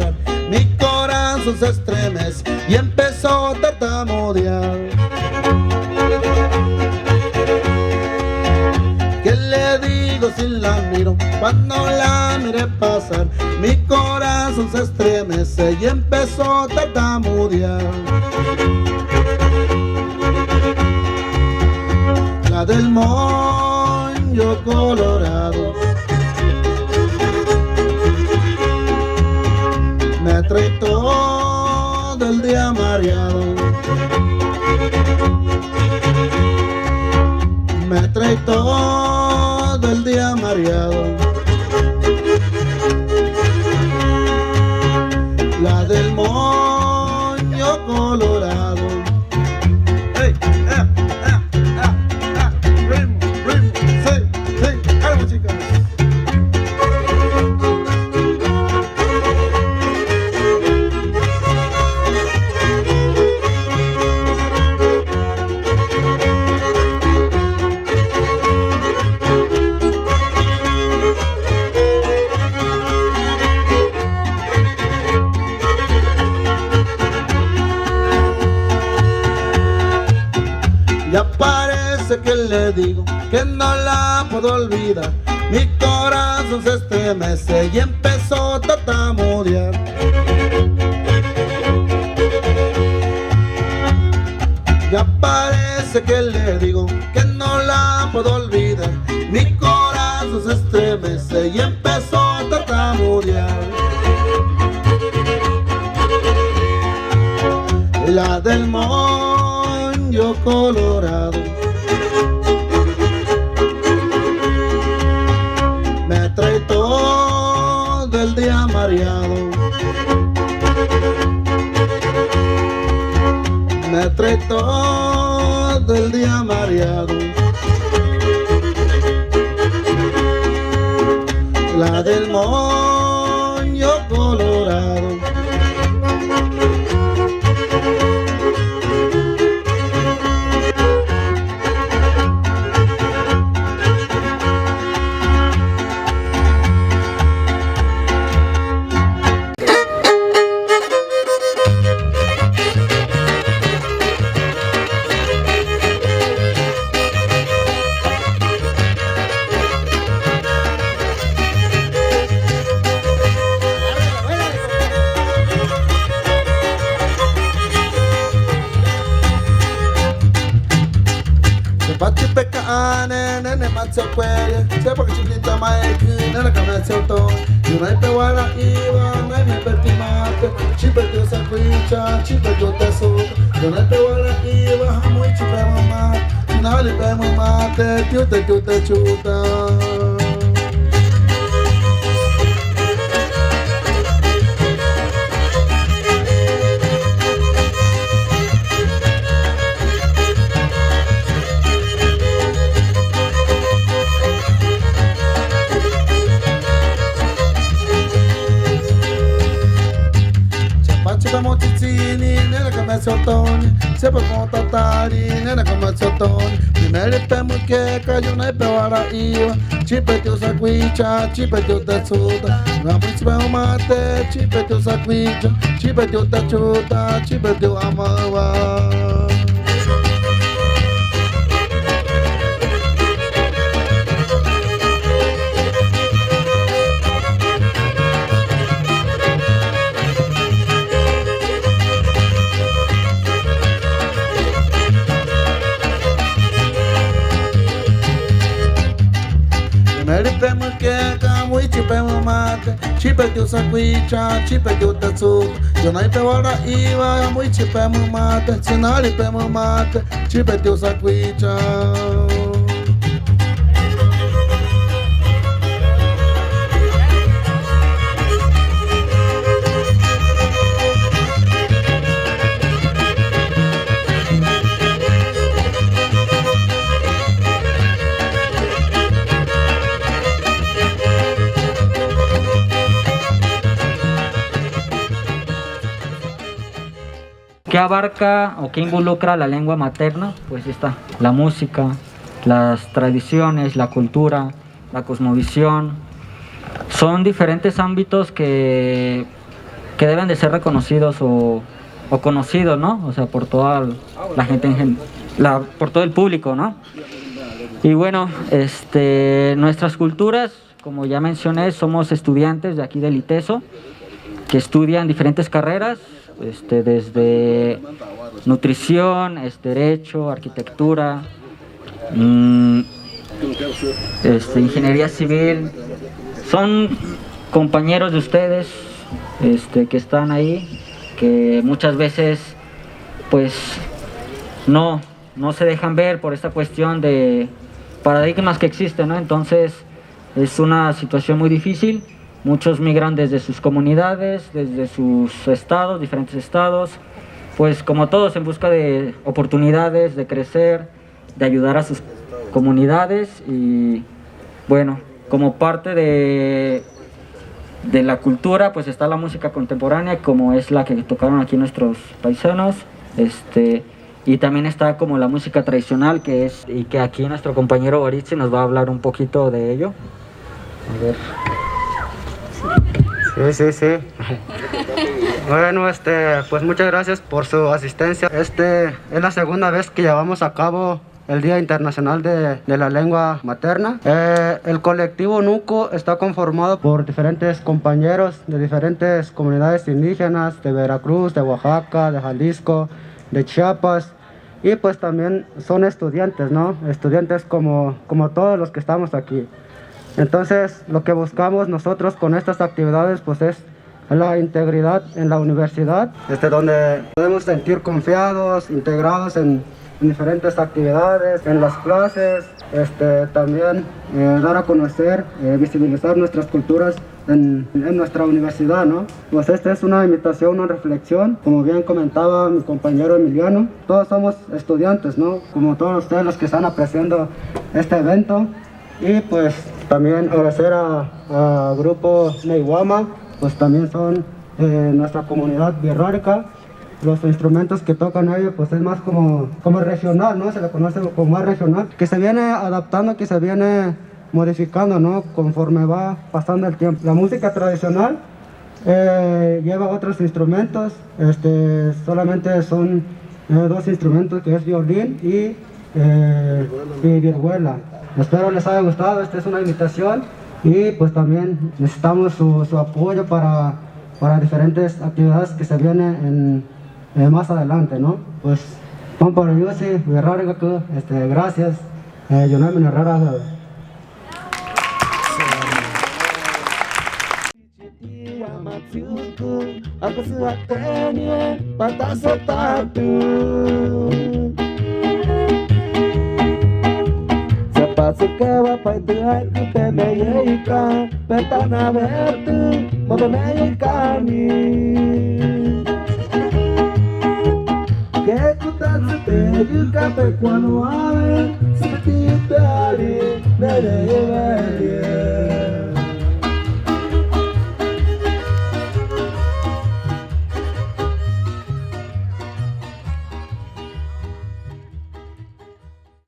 tartamudear, mi corazón se estremece y empezó a tartamudear. ¿Qué le digo si la miro? Cuando la miré pasar, mi corazón se estremece y empezó a tartamudear. La del moño colorado me trae todo el día mareado, me trae todo el día mareado. La del moño colorado. Hey, ritmo, sí, algo chicas. Ya parece que le digo que no la puedo olvidar, mi corazón se estremece y empezó a tartamudear. Ya parece que le digo que no la puedo olvidar, mi corazón se estremece y empezó a tartamudear. La del moño colorado me trae todo el día mareado, me trae todo el día mareado. La del moño colorado nene matzo kwele sepa que chiquita maeki nene kametso to yunai pe wala iwa nai me pertimate chiperdio sakwicha chiperdio teso yunai pe wala iwa hamui chipe mama nali pe mate tiute chuta. Nena come sottoni, se può contattare, nena come sottoni. Mi merita che io ne bevala io, ci pedio saguiccia, ci pedio da suda. Non mi spero mate, ci pedio saguiccia, ci pedio da ciuta, ci pedio amava. Meripemo che camui ci pemo mate, ci pedio saguiccia, ci pedio da suda. Io non pe ora iva, mui ci pemo mate, se non li pemo mate, ci pedio saguiccia. ¿Qué abarca o qué involucra la lengua materna? Pues está la música, las tradiciones, la cultura, la cosmovisión. Son diferentes ámbitos que que deben de ser reconocidos o conocidos, ¿no? O sea, por toda la gente por todo el público, ¿no? Y bueno, nuestras culturas, como ya mencioné, somos estudiantes de aquí del ITESO, que estudian diferentes carreras, desde nutrición, derecho, arquitectura, ingeniería civil. Son compañeros de ustedes que están ahí, que muchas veces pues no se dejan ver por esta cuestión de paradigmas que existen, ¿no? Entonces es una situación muy difícil. Muchos migran desde sus comunidades, desde sus estados, diferentes estados, pues como todos en busca de oportunidades, de crecer, de ayudar a sus comunidades. Y bueno, como parte de la cultura pues está la música contemporánea, como es la que tocaron aquí nuestros paisanos, y también está como la música tradicional, que aquí nuestro compañero Boritsi nos va a hablar un poquito de ello. A ver. Sí. Bueno, pues muchas gracias por su asistencia. Es la segunda vez que llevamos a cabo el Día Internacional de la Lengua Materna. El colectivo NUCO está conformado por diferentes compañeros de diferentes comunidades indígenas, de Veracruz, de Oaxaca, de Jalisco, de Chiapas, y pues también son estudiantes, ¿no? Estudiantes como todos los que estamos aquí. Entonces, lo que buscamos nosotros con estas actividades pues es la integridad en la universidad, donde podemos sentir confiados, integrados en diferentes actividades, en las clases, también dar a conocer, visibilizar nuestras culturas en nuestra universidad, ¿no? Pues esta es una invitación, una reflexión, como bien comentaba mi compañero Emiliano, todos somos estudiantes, ¿no? Como todos ustedes los que están apreciando este evento. Y pues también agradecer a Grupo Neiwama, pues también son nuestra comunidad birrárica. Los instrumentos que tocan ellos pues es más como regional, ¿no? Se le conoce como más regional, que se viene adaptando, que se viene modificando, ¿no? Conforme va pasando el tiempo. La música tradicional lleva otros instrumentos, solamente son dos instrumentos, que es violín y vihuela. Espero les haya gustado. Esta es una invitación y pues también necesitamos su apoyo para diferentes actividades que se vienen más adelante, ¿no? Pues vamos para Yusi, gracias. Yo no me Herrera. Pasukewa pai tuai kute meyeika petana vertu mobe meyikani ke kutatsu te yuka pe kwano ave siti tari nere